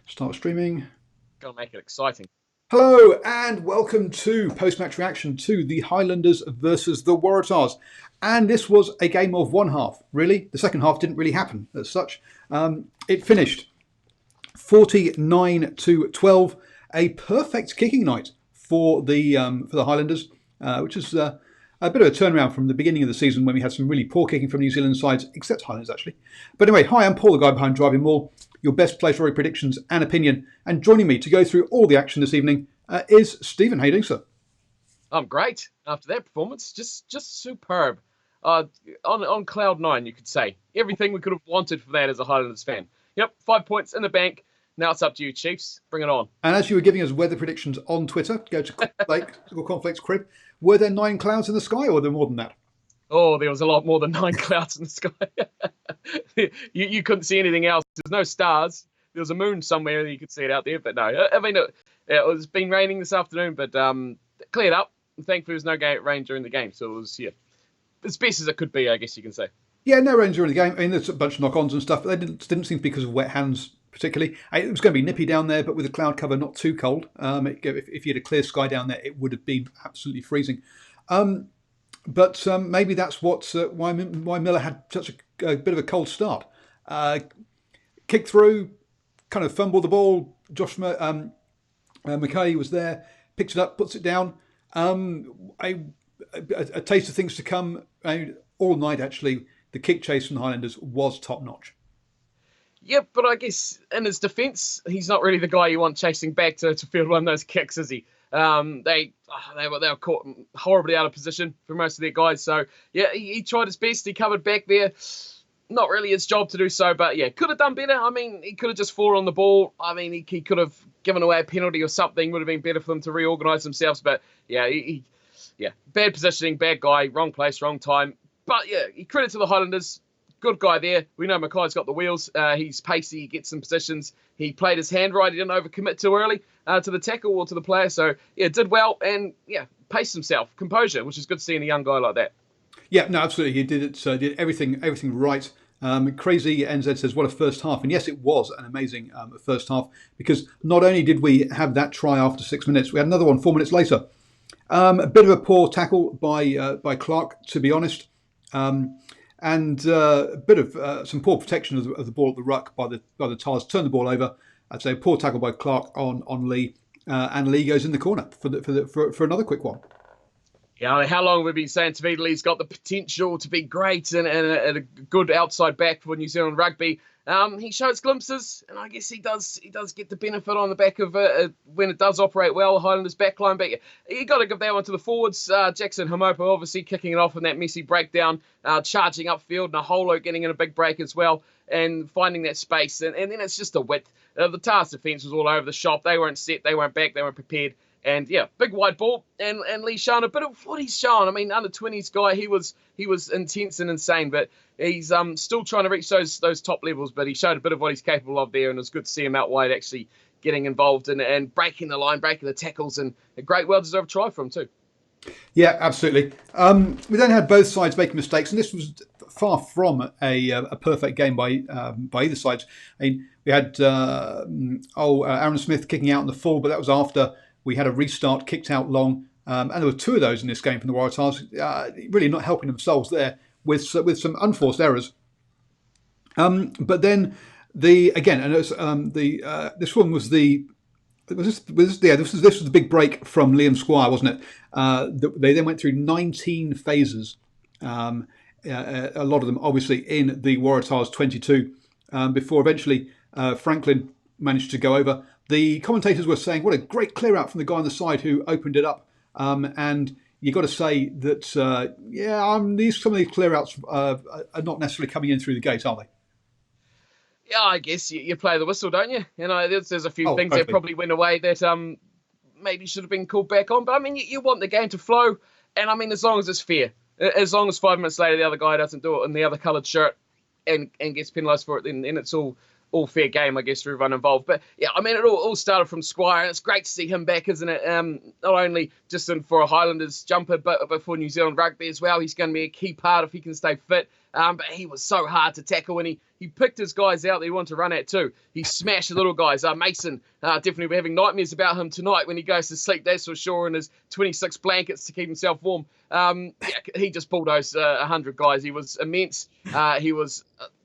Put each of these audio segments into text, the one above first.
Start streaming. Gotta make it exciting. Hello and welcome to post-match reaction to the Highlanders versus the Waratahs. And this was a game of one half, really. The second half didn't really happen as such. It finished 49-12, a perfect kicking night for the Highlanders, which is a bit of a turnaround from the beginning of the season when we had some really poor kicking from New Zealand sides, except Highlanders actually. But anyway, hi, I'm Paul, the guy behind DrivingMaul, your best place for predictions and opinion. And joining me to go through all the action this evening is Stephen. How you doing, sir? I'm great after that performance. Just superb. On cloud nine, you could say. Everything we could have wanted for that as a Highlanders fan. Yep, 5 points in the bank. Now it's up to you, Chiefs. Bring it on. And as you were giving us weather predictions on Twitter, go to Cornflake's crib. Were there 9 clouds in the sky, or were there more than that? Oh, there was a lot more than 9 clouds in the sky. you couldn't see anything else. There's no stars. There was a moon somewhere that you could see it out there, but no. I mean, it was been raining this afternoon, but it cleared up. And thankfully, there was no rain during the game, so it was as best as it could be, I guess you can say. Yeah, no rain during the game. I mean, there's a bunch of knock-ons and stuff, but they didn't seem to be because of wet hands particularly. It was going to be nippy down there, but with the cloud cover, not too cold. If you had a clear sky down there, it would have been absolutely freezing. But maybe that's why Miller had such a bit of a cold start. Kicked through, kind of fumbled the ball. Josh McKay was there, picks it up, puts it down. A taste of things to come. All night, actually, the kick chase from the Highlanders was top-notch. Yeah, but I guess in his defence, he's not really the guy you want chasing back to field one of those kicks, is he? They were caught horribly out of position for most of their guys. So yeah, he tried his best. He covered back there. Not really his job to do so, but yeah, could have done better. I mean, he could have just fallen on the ball. I mean, he could have given away a penalty or something. Would have been better for them to reorganise themselves. But yeah, bad positioning, bad guy, wrong place, wrong time. But yeah, credit to the Highlanders. Good guy there. We know Mackay's got the wheels. He's pacey. He gets some positions. He played his hand right. He didn't overcommit too early to the tackle or to the player. So, yeah, did well and, paced himself. Composure, which is good to see in a young guy like that. Yeah, no, absolutely. He did it. Did everything right. Crazy NZ says, what a first half. And yes, it was an amazing first half because not only did we have that try after 6 minutes, we had another one 4 minutes later. A bit of a poor tackle by Clark, to be honest. And a bit of some poor protection of the ball at the ruck by the Tars. Turned the ball over. I'd say a poor tackle by Clark on Lee, and Lee goes in the corner for another quick one. Yeah, how long have we been saying Tavita Lee's got the potential to be great and a good outside back for New Zealand rugby? He shows glimpses, and I guess he does get the benefit on the back of when it does operate well, Highlanders backline. But you got to give that one to the forwards. Jackson Hamopo obviously kicking it off in that messy breakdown, charging upfield, Naholo getting in a big break as well, and finding that space. And then it's just a width. The Tars defence was all over the shop. They weren't set, they weren't back, they weren't prepared. And yeah, big wide ball, and Lee's shown a bit of what he's shown. I mean, under 20s guy, he was intense and insane, but he's still trying to reach those top levels. But he showed a bit of what he's capable of there, and it was good to see him out wide actually getting involved and breaking the line, breaking the tackles, and a great, well-deserved try for him too. Yeah, absolutely. We then had both sides making mistakes, and this was far from a perfect game by either side. I mean, we had Aaron Smith kicking out in the full, but that was after we had a restart, kicked out long, and there were 2 of those in this game from the Waratahs, really not helping themselves there with some unforced errors. But then this one was this was the big break from Liam Squire, wasn't it? They then went through 19 phases, a lot of them obviously in the Waratahs 22, before eventually Franklin managed to go over. The commentators were saying, what a great clear out from the guy on the side who opened it up. And you've got to say that, some of these clear outs are not necessarily coming in through the gate, are they? Yeah, I guess you play the whistle, don't you? You know, there's a few things that probably went away that maybe should have been called back on. But, I mean, you want the game to flow. And, I mean, as long as it's fair. As long as 5 minutes later the other guy doesn't do it in the other coloured shirt and gets penalised for it, then it's all fair game, I guess, for everyone involved. But yeah, I mean, it all started from Squire, and it's great to see him back, isn't it? Not only just for a Highlanders jumper, but for New Zealand rugby as well. He's going to be a key part if he can stay fit. but he was so hard to tackle, and he picked his guys out that he wanted to run at too. He smashed the little guys. Mason, definitely we're having nightmares about him tonight when he goes to sleep, that's for sure, in his 26 blankets to keep himself warm. He just bulldozed 100 guys. He was immense. He was...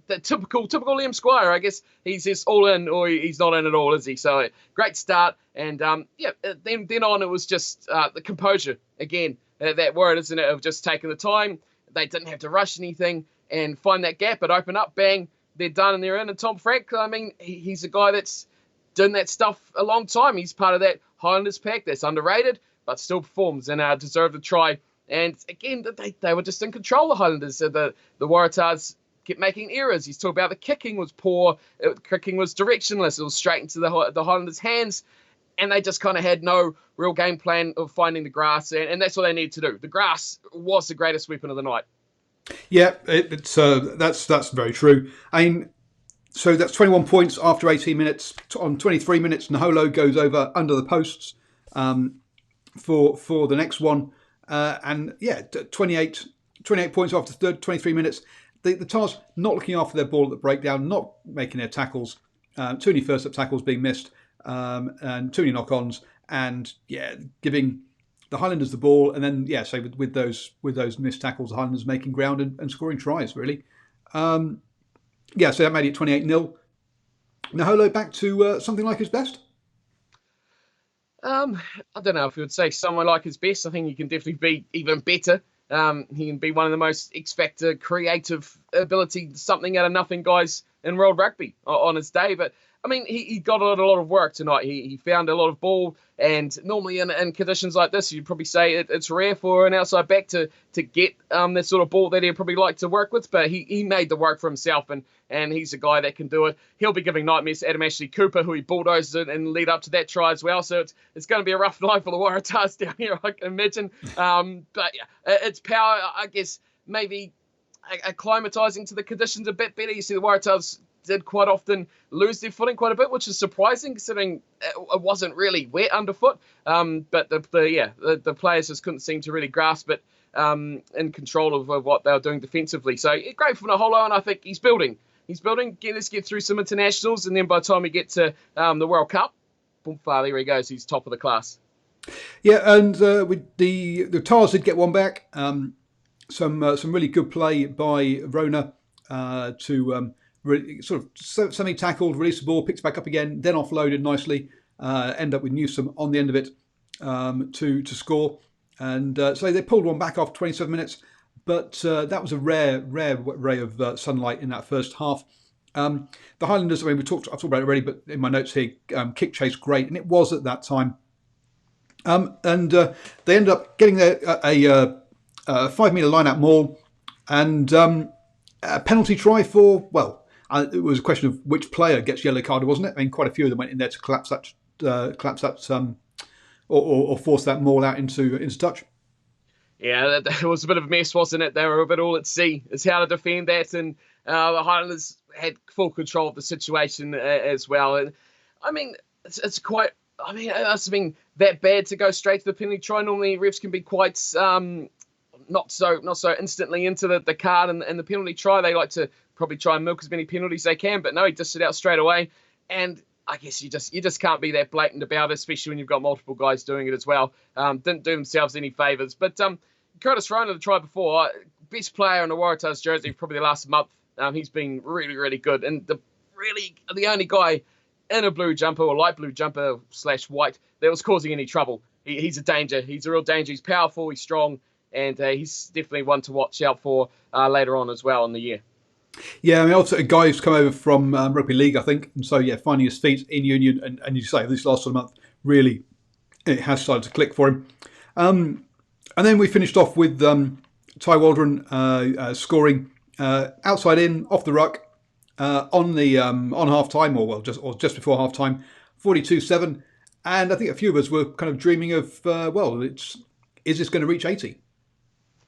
the typical Liam Squire, I guess. He's just all in, or he's not in at all, is he? So great start, and then on it was just the composure again. That word, isn't it, of just taking the time. They didn't have to rush anything and find that gap. It opened up, bang, they're done and they're in. And Tom Frank, I mean, he's a guy that's done that stuff a long time. He's part of that Highlanders pack that's underrated, but still performs and deserved a try. And again, they were just in control, the Highlanders. The Waratahs kept making errors. He's talking about the kicking was poor. Kicking was directionless. It was straight into the Highlanders' hands. And they just kind of had no real game plan of finding the grass. And that's what they needed to do. The grass was the greatest weapon of the night. Yeah, that's very true. I mean, so that's 21 points after 18 minutes. On 23 minutes, Naholo goes over under the posts for the next one. 28 points after 23 minutes. The Tars not looking after their ball at the breakdown, not making their tackles. Too many first-up tackles being missed, and too many knock-ons, and giving the Highlanders the ball, and then so with those missed tackles, the Highlanders making ground and scoring tries really. So that made it 28-0. Naholo back to something like his best. I don't know if you would say someone like his best. I think he can definitely be even better. He can be one of the most X-Factor creative ability, something out of nothing guys in world rugby on his day. But, I mean, he got a lot of work tonight. He found a lot of ball, and normally in conditions like this, you'd probably say it's rare for an outside back to get that sort of ball that he'd probably like to work with, but he made the work for himself, and he's a guy that can do it. He'll be giving nightmares to Adam Ashley Cooper, who he bulldozed it and led up to that try as well, so it's going to be a rough night for the Waratahs down here, I can imagine. But it's power, I guess, maybe acclimatising to the conditions a bit better. You see the Waratahs did quite often lose their footing quite a bit, which is surprising considering it wasn't really wet underfoot. But the players just couldn't seem to really grasp it in control of what they were doing defensively. So great for Naholo, and I think he's building. Let's get through some internationals, and then by the time we get to the World Cup, boom, there he goes. He's top of the class. Yeah, and with the Tars did get one back. Some really good play by Rona to really sort of semi-tackled, released the ball, picked it back up again, then offloaded nicely, end up with Newsom on the end of it to score. And so they pulled one back after 27 minutes, but that was a rare ray of sunlight in that first half. The Highlanders, I mean, I've talked about it already, but in my notes here, kick chase great, and it was at that time. And they ended up getting a 5 metre line-out maul and a penalty try for, it was a question of which player gets yellow carded, wasn't it? I mean, quite a few of them went in there to collapse that or force that maul out into touch. Yeah, that was a bit of a mess, wasn't it? They were a bit all at sea as how to defend that, and the Highlanders had full control of the situation as well. And I mean, it's quite. I mean, it must have been that bad to go straight to the penalty try. Normally, refs can be quite not so instantly into the card and the penalty try. They like to probably try and milk as many penalties they can, but no, he dished it out straight away. And I guess you just can't be that blatant about it, especially when you've got multiple guys doing it as well. Didn't do themselves any favours. But Curtis Rona, the try before, best player in the Waratahs jersey probably the last month. He's been really, really good. And the only guy in a blue jumper or light blue jumper / white that was causing any trouble. He's a danger. He's a real danger. He's powerful. He's strong. And he's definitely one to watch out for later on as well in the year. Yeah, I mean, also a guy who's come over from Rugby League, I think. And so, finding his feet in Union. And you say this last sort of month, really, it has started to click for him. And then we finished off with Ty Waldron scoring outside in, off the ruck, on half time, or just before half time, 42-7. And I think a few of us were kind of dreaming of, is this going to reach 80?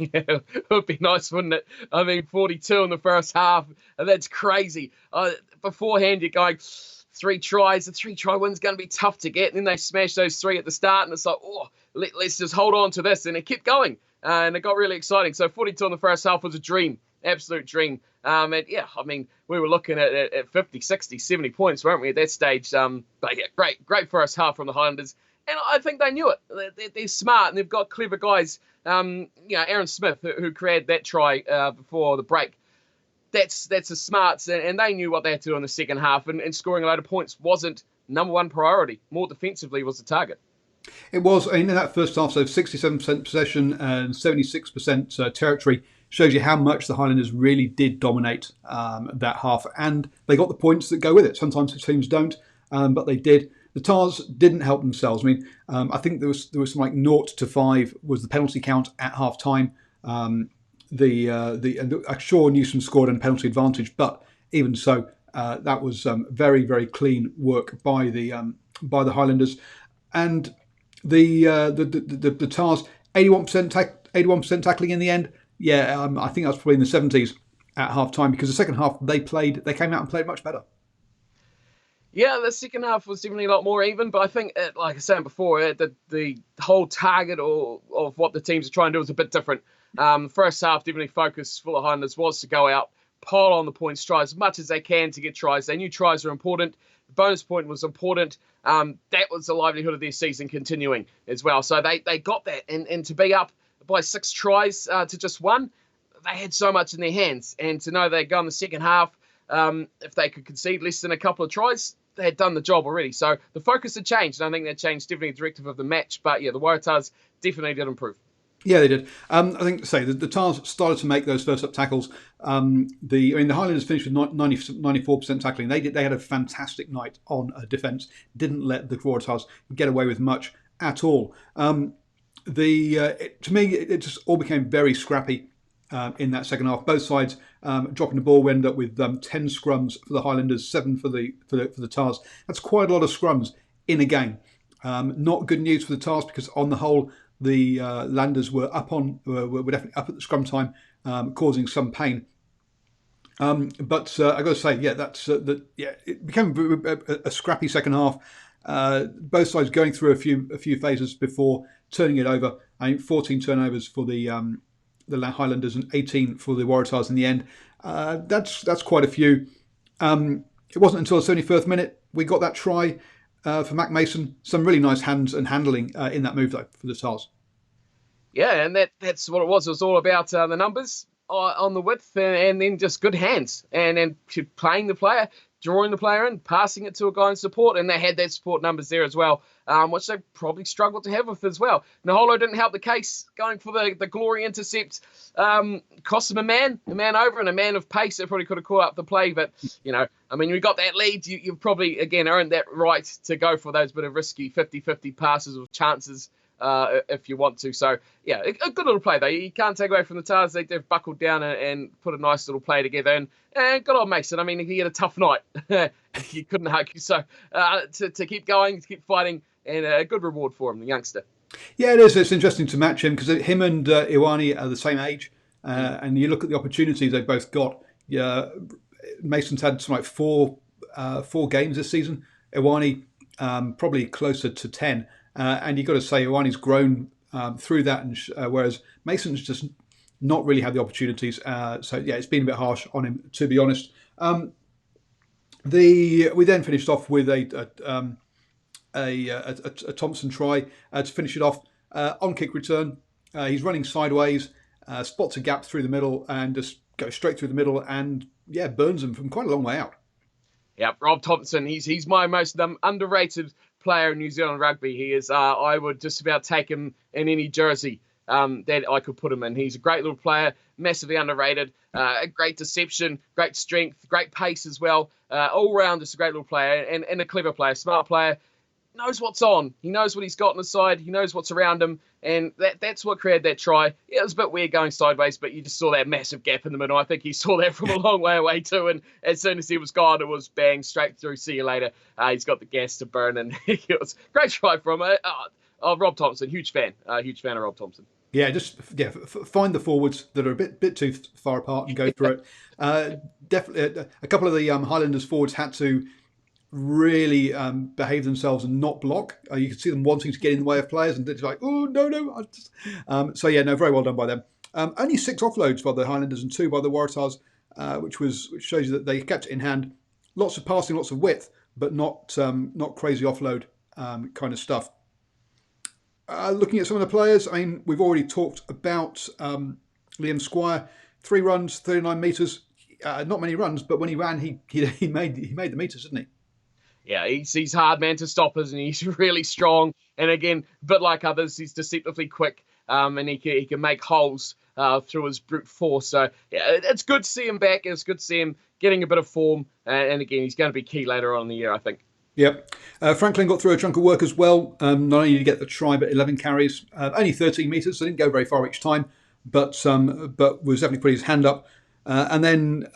Yeah, it would be nice, wouldn't it? I mean, 42 in the first half, and that's crazy. Beforehand, you're going 3 tries. The 3-try win's going to be tough to get, and then they smashed those 3 at the start, and it's like, let's just hold on to this, and it kept going, and it got really exciting. So 42 in the first half was a dream. absolute dream. And yeah, I mean, we were looking at 50, 60, 70 points, weren't we, at that stage? But yeah, great first half from the Highlanders. And I think they knew it. They're smart and they've got clever guys. Aaron Smith, who created that try before the break. That's the smarts, and they knew what they had to do in the second half. And scoring a load of points wasn't number one priority. More defensively was the target. It was in that first half, so 67% possession and 76% territory shows you how much the Highlanders really did dominate that half, and they got the points that go with it. Sometimes the teams don't, but they did. The Tars didn't help themselves. I mean, I think there was some like 0-5 was the penalty count at half time. I'm sure Newsom scored on a penalty advantage, but even so, that was very, very clean work by the Highlanders. And the Tars 81% tackling in the end. Yeah, I think that was probably in the 70s at half time, because the second half they came out and played much better. Yeah, the second half was definitely a lot more even, but I think, like I was saying before, the whole target of what the teams are trying to do is a bit different. The first half, definitely focus for the Highlanders was to go out, pile on the points, try as much as they can to get tries. They knew tries were important. The bonus point was important. That was the livelihood of their season continuing as well. So they got that, and to be up by 6 tries to just 1, they had so much in their hands. And to know they'd go in the second half, if they could concede less than a couple of tries, they had done the job already. So the focus had changed, and I think that changed definitely the directive of the match. But yeah, the Waratahs definitely did improve. Yeah, they did. I think the Tars started to make those first up tackles. The Highlanders finished with 94% tackling. They had a fantastic night on defence. Didn't let the Waratahs get away with much at all. To me, it just all became very scrappy in that second half. Both sides dropping the ball. We ended up with 10 scrums for the Highlanders, 7 for the Tars. That's quite a lot of scrums in a game. Not good news for the Tars, because on the whole, the Landers were were definitely up at the scrum time, causing some pain. But I got to say, yeah, it became a scrappy second half. Both sides going through a few phases before turning it over. I think 14 turnovers for the Highlanders and 18 for the Waratahs in the end. That's quite a few. It wasn't until the 71st minute we got that try for Mac Mason. Some really nice hands and handling in that move, though, for the Tars. Yeah, and that's what it was. It was all about the numbers on the width, and then just good hands, and playing the player, drawing the player in, passing it to a guy in support, and they had that support numbers there as well, which they probably struggled to have with as well. Naholo didn't help the case, going for the glory intercept. Cost him a man over, and a man of pace that probably could have caught up the play. But, you got that lead, you've probably, again, earned that right to go for those bit of risky 50-50 passes with chances if you want to. So, yeah, a good little play, though. You can't take away from the Tars. They've buckled down and put a nice little play together. And good old Mason. I mean, he had a tough night. You couldn't argue. So, to keep going, to keep fighting, and a good reward for him, the youngster. Yeah, it is. It's interesting to match him, because him and Iwani are the same age. And you look at the opportunities they've both got. Yeah, Mason's had something like four games this season. Iwani probably closer to 10. And you've got to say Iwani's grown through that, and whereas Mason's just not really had the opportunities. So yeah, it's been a bit harsh on him, to be honest. We then finished off with a Thompson try to finish it off on kick return. He's running sideways, spots a gap through the middle, and just goes straight through the middle, and burns him from quite a long way out. Yeah, Rob Thompson. He's my most underrated player in New Zealand rugby. He is. I would just about take him in any jersey that I could put him in. He's a great little player, massively underrated. A great deception, great strength, great pace as well. All round, just a great little player, and a clever player, smart player. Knows what's on. He knows what he's got on the side. He knows what's around him, and that's what created that try. Yeah, it was a bit weird going sideways, but you just saw that massive gap in the middle. I think he saw that from a long way away too, and as soon as he was gone, it was bang, straight through, see you later. He's got the gas to burn, and it was a great try from Rob Thompson. Huge fan of Rob Thompson. Yeah, find the forwards that are a bit too far apart and go through it. Definitely, a couple of the Highlanders forwards had to really behave themselves and not block. You could see them wanting to get in the way of players, and it's like, oh no. Very well done by them. Only 6 offloads by the Highlanders and 2 by the Waratahs, which shows you that they kept it in hand. Lots of passing, lots of width, but not crazy offload kind of stuff. Looking at some of the players, I mean, we've already talked about Liam Squire, 3 runs, 39 metres. Not many runs, but when he ran, he made the meters, didn't he? Yeah, he's hard man to stop, isn't he? He's really strong, and again, a bit like others, he's deceptively quick, and he can make holes through his brute force. So yeah, it's good to see him back. It's good to see him getting a bit of form, and again, he's going to be key later on in the year, I think. Yep. Franklin got through a chunk of work as well. Not only did he get the try, but 11 carries, only 13 metres, so didn't go very far each time, but was definitely putting his hand up. And then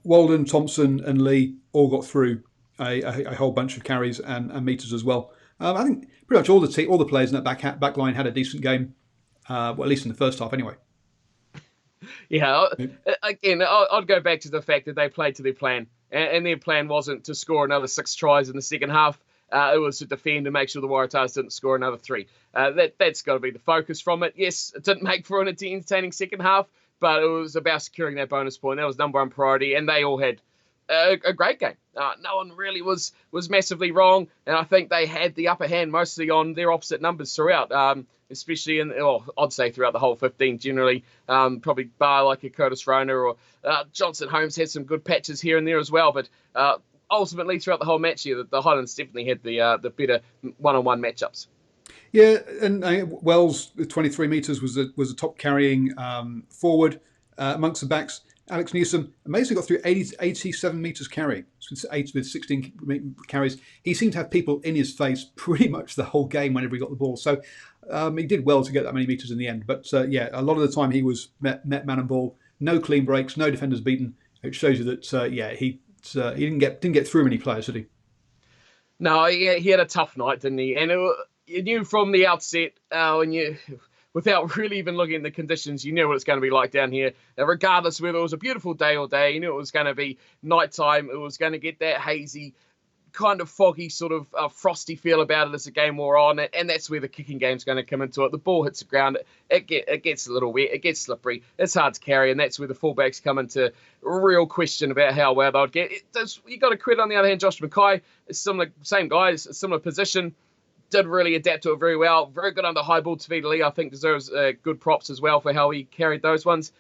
Walden, Thompson, and Lee all got through a whole bunch of carries and metres as well. I think pretty much all the players in that back line had a decent game, well, at least in the first half anyway. Yeah, again, I'd go back to the fact that they played to their plan, and their plan wasn't to score another 6 tries in the second half. It was to defend and make sure the Waratahs didn't score another 3. That's got to be the focus from it. Yes, it didn't make for an entertaining second half, but it was about securing that bonus point. That was number one priority, and they all had a great game. No one really was massively wrong, and I think they had the upper hand mostly on their opposite numbers throughout, especially I'd say throughout the whole 15 generally, probably bar like a Curtis Rona or Johnson Holmes had some good patches here and there as well, but ultimately throughout the whole match here, the Highlanders definitely had the better one-on-one matchups. Yeah, and Wells with 23 metres was a top carrying forward amongst the backs. Alex Newsom amazingly got through 87 metres carrying with 16 carries. He seemed to have people in his face pretty much the whole game whenever he got the ball. So he did well to get that many metres in the end. But yeah, a lot of the time he was met man and ball. No clean breaks, no defenders beaten. It shows you that he didn't get through many players, did he? No, he had a tough night, didn't he? And you knew from the outset without really even looking at the conditions, you knew what it's going to be like down here. Regardless whether it was a beautiful day or day, you knew it was going to be nighttime. It was going to get that hazy, kind of foggy, sort of frosty feel about it as the game wore on, and that's where the kicking game's going to come into it. The ball hits the ground, it gets a little wet, it gets slippery, it's hard to carry, and that's where the fullbacks come into real question about how well they'd get. You got to credit, on the other hand, Josh Mackay, same guys, a similar position, did really adapt to it very well. Very good under high ball. Tavita Lee, I think, deserves good props as well for how he carried those ones.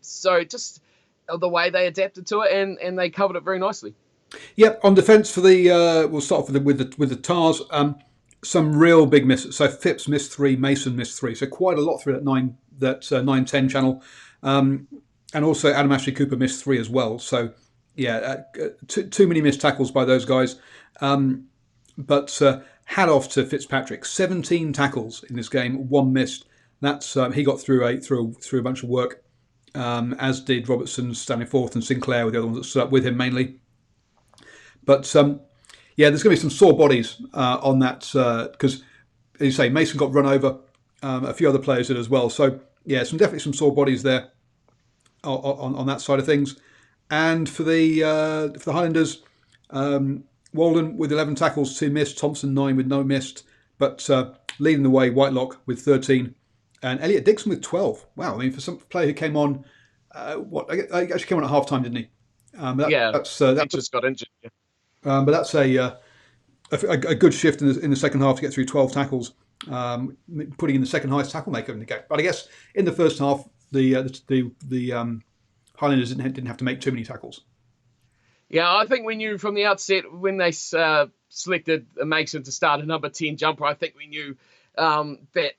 So just the way they adapted to it, and they covered it very nicely. Yep. On defence for the, we'll start off with the Tars. Some real big misses. So Phipps missed 3, Mason missed 3. So quite a lot through that 9-10 channel. And also Adam Ashley Cooper missed 3 as well. So yeah, too many missed tackles by those guys. But hat off to Fitzpatrick. 17 tackles in this game, 1 missed. That's he got through a bunch of work, as did Robertson, Stanley Forth, and Sinclair, with the other ones that stood up with him mainly. But yeah, there's going to be some sore bodies on that because, as you say, Mason got run over. A few other players did as well. So yeah, definitely some sore bodies there on that side of things. And for the Highlanders, Walden with 11 tackles, 2 missed. Thompson 9 with no missed. But leading the way, Whitelock with 13. And Elliot Dixon with 12. Wow, I mean, for some player who came on, I actually came on at half time, didn't he? He just got injured. Yeah. But that's a good shift in the second half to get through 12 tackles, putting in the second highest tackle maker in the game. But I guess in the first half, the Highlanders didn't have to make too many tackles. Yeah, I think we knew from the outset when they selected Mason to start a number 10 jumper, I think we knew that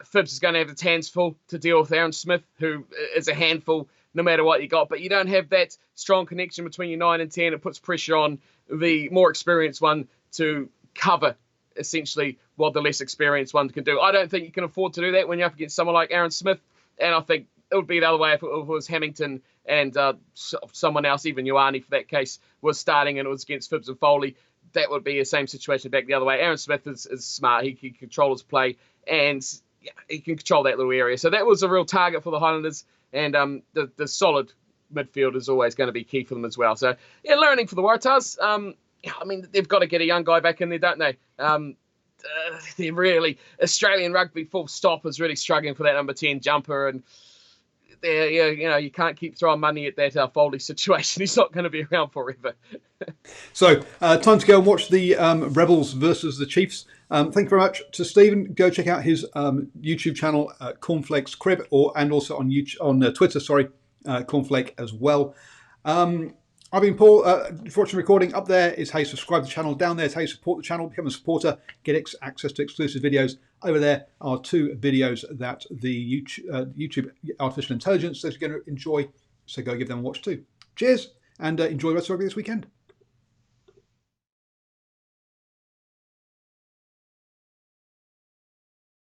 Phibbs is going to have the hands full to deal with Aaron Smith, who is a handful no matter what you got. But you don't have that strong connection between your 9 and 10. It puts pressure on the more experienced one to cover, essentially, what the less experienced one can do. I don't think you can afford to do that when you're up against someone like Aaron Smith. And I think it would be the other way if it was Hamilton and someone else, even Ioane for that case, was starting and it was against Phibbs and Foley. That would be the same situation back the other way. Aaron Smith is smart. He can control his play and he can control that little area. So that was a real target for the Highlanders. And the solid midfield is always going to be key for them as well. So, yeah, learning for the Waratahs. I mean, they've got to get a young guy back in there, don't they? They're really, Australian rugby full stop is really struggling for that number 10 jumper. And you can't keep throwing money at that Foley situation. He's not going to be around forever. So, time to go and watch the Rebels versus the Chiefs. Thank you very much to Stephen. Go check out his YouTube channel, Cornflakes Crib, and also on Twitter, Cornflake as well. I've been Paul. Watching recording. Up there is how you subscribe to the channel. Down there is how you support the channel. Become a supporter. Get access to exclusive videos. Over there are 2 videos that the YouTube Artificial Intelligence is going to enjoy. So go give them a watch too. Cheers, and enjoy the rest of rugby this weekend.